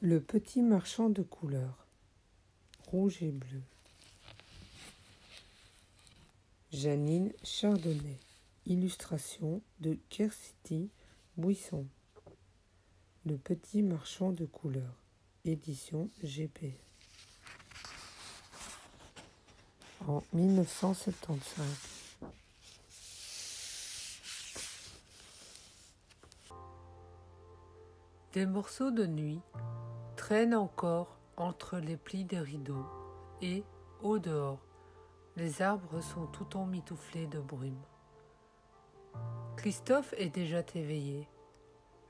Le petit marchand de couleurs, rouge et bleu. Janine Chardonnay. Illustration de Kersty Buisson. Le petit marchand de couleurs. Édition GP. En 1975. Des morceaux de nuit traînent encore entre les plis des rideaux et, au dehors, les arbres sont tout emmitouflés de brume. Christophe est déjà éveillé,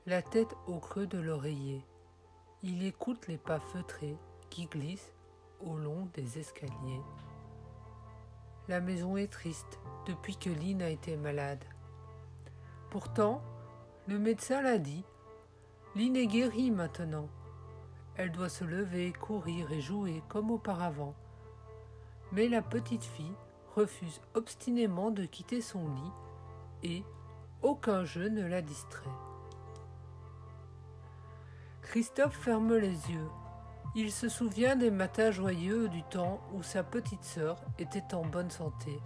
la tête au creux de l'oreiller. Il écoute les pas feutrés qui glissent au long des escaliers. La maison est triste depuis que Lynn a été malade. Pourtant, le médecin l'a dit, Lynn est guérie maintenant. Elle doit se lever, courir et jouer comme auparavant. Mais la petite fille refuse obstinément de quitter son lit et aucun jeu ne la distrait. Christophe ferme les yeux. Il se souvient des matins joyeux du temps où sa petite sœur était en bonne santé.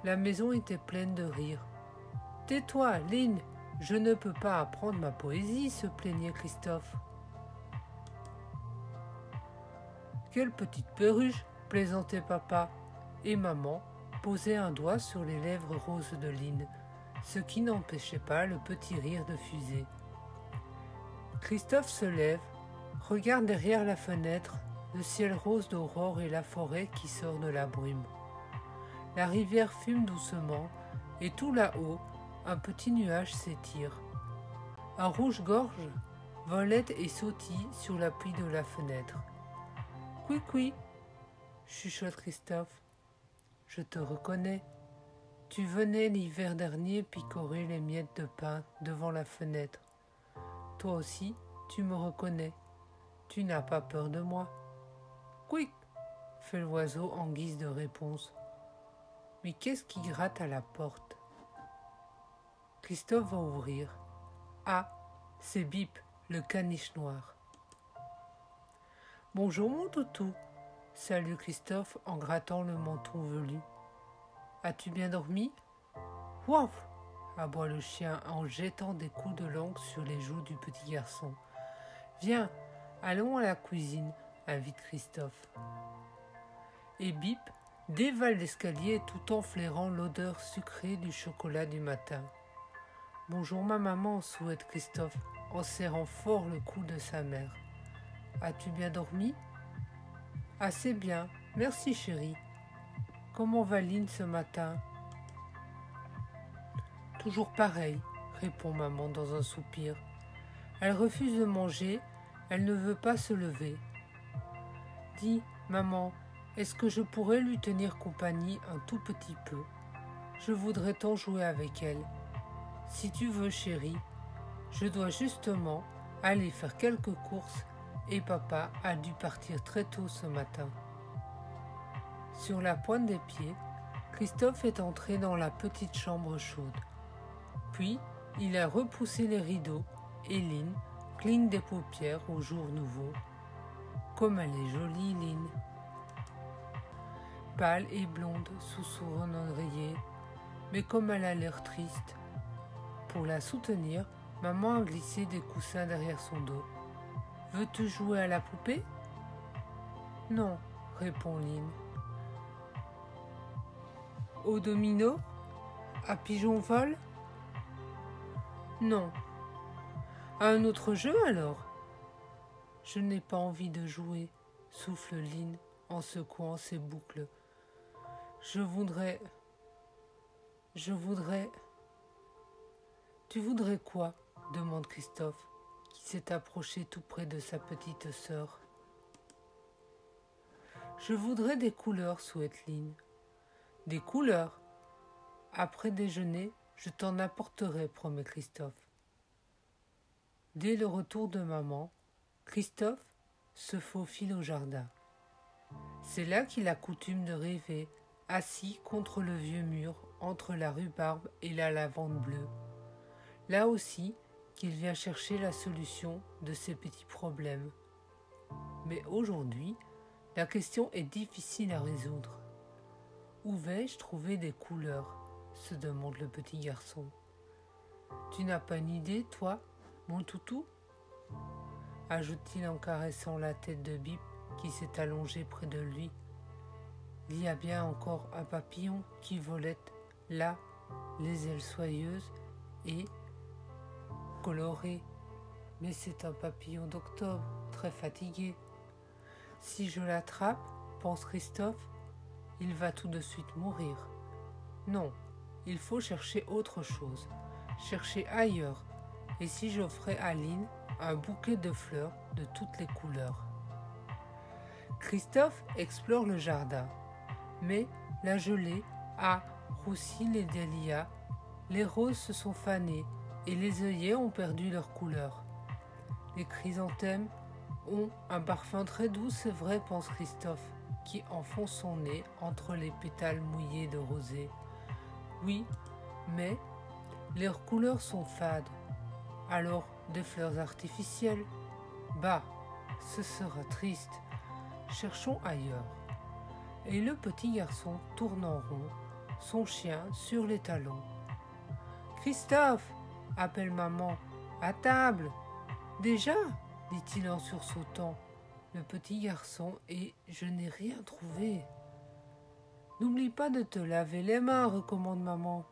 La maison était pleine de rires. « Tais-toi, Lynn, je ne peux pas apprendre ma poésie, se plaignait Christophe. Quelle petite perruche, plaisantait papa, et maman posait un doigt sur les lèvres roses de Lynn, ce qui n'empêchait pas le petit rire de fuser. Christophe se lève, regarde derrière la fenêtre le ciel rose d'aurore et la forêt qui sort de la brume. La rivière fume doucement et tout là-haut, un petit nuage s'étire. Un rouge-gorge volette et sautille sur l'appui de la fenêtre. « Couicoui !» chuchote Christophe. « Je te reconnais. Tu venais l'hiver dernier picorer les miettes de pain devant la fenêtre. Toi aussi, tu me reconnais. Tu n'as pas peur de moi. »« Couic !» fait l'oiseau en guise de réponse. Mais qu'est-ce qui gratte à la porte ? Christophe va ouvrir. Ah, c'est Bip, le caniche noir. « Bonjour mon toutou !» salue Christophe en grattant le menton velu. « As-tu bien dormi ?»« Wouaf !» aboie le chien en jetant des coups de langue sur les joues du petit garçon. « Viens, allons à la cuisine » invite Christophe. Et Bip dévale l'escalier tout en flairant l'odeur sucrée du chocolat du matin. « Bonjour ma maman » souhaite Christophe en serrant fort le cou de sa mère. « As-tu bien dormi ?»« Assez bien, merci chérie. Comment va Lynn ce matin ?»« Toujours pareil, » répond maman dans un soupir. Elle refuse de manger, elle ne veut pas se lever. « Dis, maman, est-ce que je pourrais lui tenir compagnie un tout petit peu ? Je voudrais tant jouer avec elle. Si tu veux, chérie, je dois justement aller faire quelques courses et papa a dû partir très tôt ce matin. » Sur la pointe des pieds, Christophe est entré dans la petite chambre chaude. Puis, il a repoussé les rideaux et Lynn cligne des paupières au jour nouveau. Comme elle est jolie, Lynn. Pâle et blonde sous son oreiller, mais comme elle a l'air triste. Pour la soutenir, maman a glissé des coussins derrière son dos. « Veux-tu jouer à la poupée ?»« Non, » répond Lynn. « Au domino ? À pigeon-vol ? Non. À un autre jeu alors ? Je n'ai pas envie de jouer, souffle Lynn en secouant ses boucles. Je voudrais... Tu voudrais quoi ? Demande Christophe, qui s'est approché tout près de sa petite sœur. Je voudrais des couleurs, souhaite Lynn. Des couleurs ? Après déjeuner, je t'en apporterai, promet Christophe. Dès le retour de maman, Christophe se faufile au jardin. C'est là qu'il a coutume de rêver, assis contre le vieux mur, entre la rhubarbe et la lavande bleue. Là aussi qu'il vient chercher la solution de ses petits problèmes. Mais aujourd'hui, la question est difficile à résoudre. Où vais-je trouver des couleurs ? Se demande le petit garçon. Tu n'as pas une idée, toi, mon toutou ? Ajoute-t-il en caressant la tête de Bip qui s'est allongée près de lui. Il y a bien encore un papillon qui volette là, les ailes soyeuses et colorées. Mais c'est un papillon d'octobre, très fatigué. Si je l'attrape, pense Christophe, il va tout de suite mourir. Non, il faut chercher autre chose, chercher ailleurs. Et si j'offrais à Lynn un bouquet de fleurs de toutes les couleurs ? Christophe explore le jardin, mais la gelée a roussi les dahlias, les roses se sont fanées et les œillets ont perdu leur couleur. Les chrysanthèmes ont un parfum très doux, c'est vrai, pense Christophe, qui enfonce son nez entre les pétales mouillés de rosée. Oui, mais leurs couleurs sont fades. Alors, des fleurs artificielles ? Bah, ce sera triste. Cherchons ailleurs. Et le petit garçon tourne en rond, son chien sur les talons. Christophe, appelle maman, à table. Déjà, dit-il en sursautant. Le petit garçon, et je n'ai rien trouvé. N'oublie pas de te laver les mains, recommande maman.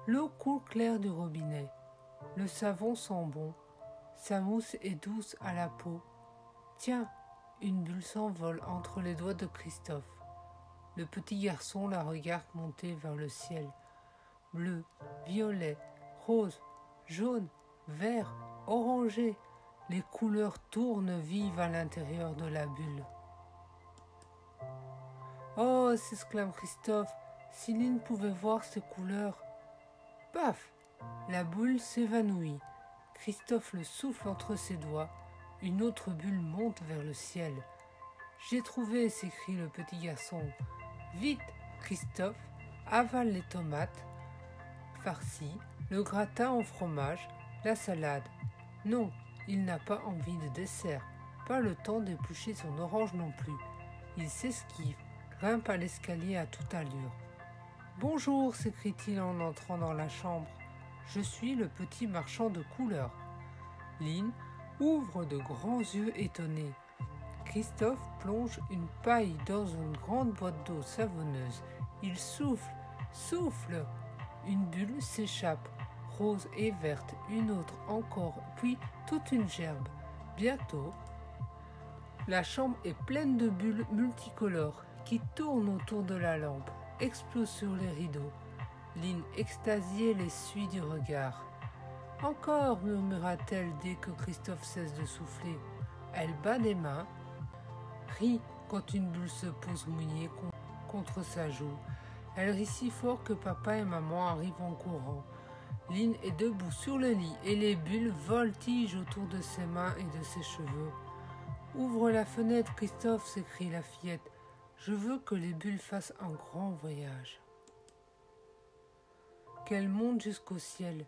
L'eau coule claire du robinet. Le savon sent bon. Sa mousse est douce à la peau. Tiens, une bulle s'envole entre les doigts de Christophe. Le petit garçon la regarde monter vers le ciel. Bleu, violet, rose, jaune, vert, orangé. Les couleurs tournent vives à l'intérieur de la bulle. Oh, s'exclame Christophe, si Lynn pouvait voir ces couleurs. Paf! La bulle s'évanouit. Christophe le souffle entre ses doigts. Une autre bulle monte vers le ciel. J'ai trouvé, s'écrie le petit garçon. Vite, Christophe avale les tomates farcies, le gratin au fromage, la salade. Non, il n'a pas envie de dessert, pas le temps d'éplucher son orange non plus. Il s'esquive, grimpe à l'escalier à toute allure. Bonjour, s'écrie-t-il en entrant dans la chambre. Je suis le petit marchand de couleurs. Lynn ouvre de grands yeux étonnés. Christophe plonge une paille dans une grande boîte d'eau savonneuse. Il souffle, souffle. Une bulle s'échappe, rose et verte, une autre encore, puis toute une gerbe. Bientôt, la chambre est pleine de bulles multicolores qui tournent autour de la lampe, explosent sur les rideaux. Lynn, extasiée, les suit du regard. Encore, murmura-t-elle dès que Christophe cesse de souffler. Elle bat des mains, rit quand une bulle se pose mouillée contre sa joue. Elle rit si fort que papa et maman arrivent en courant. Lynn est debout sur le lit et les bulles voltigent autour de ses mains et de ses cheveux. « Ouvre la fenêtre, Christophe !» s'écrie la fillette. « Je veux que les bulles fassent un grand voyage. » Qu'elles montent jusqu'au ciel.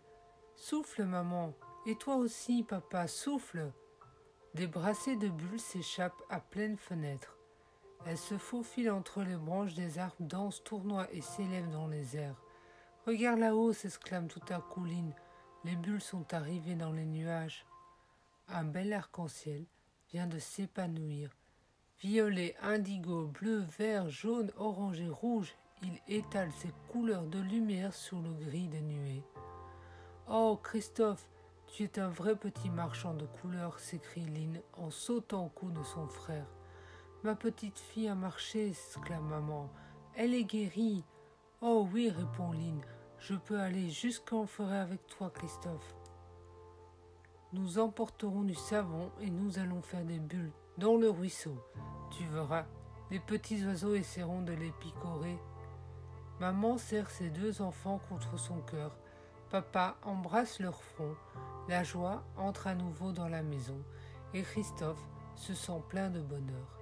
Souffle, maman. Et toi aussi, papa, souffle. Des brassées de bulles s'échappent à pleine fenêtre. Elles se faufilent entre les branches des arbres, dansent, tournoient et s'élèvent dans les airs. « Regarde là-haut !» s'exclame tout à coup Lynn. Les bulles sont arrivées dans les nuages. Un bel arc-en-ciel vient de s'épanouir. Violet, indigo, bleu, vert, jaune, orange et rouge, il étale ses couleurs de lumière sur le gris des nuées. « Oh, Christophe, tu es un vrai petit marchand de couleurs !» s'écrie Lynn en sautant au cou de son frère. « Ma petite fille a marché !» s'exclame maman. « Elle est guérie !»« Oh oui !» répond Lynn. « Je peux aller jusqu'en forêt avec toi, Christophe. Nous emporterons du savon et nous allons faire des bulles dans le ruisseau. Tu verras, les petits oiseaux essaieront de les picorer. » Maman serre ses deux enfants contre son cœur. Papa embrasse leur front. La joie entre à nouveau dans la maison et Christophe se sent plein de bonheur.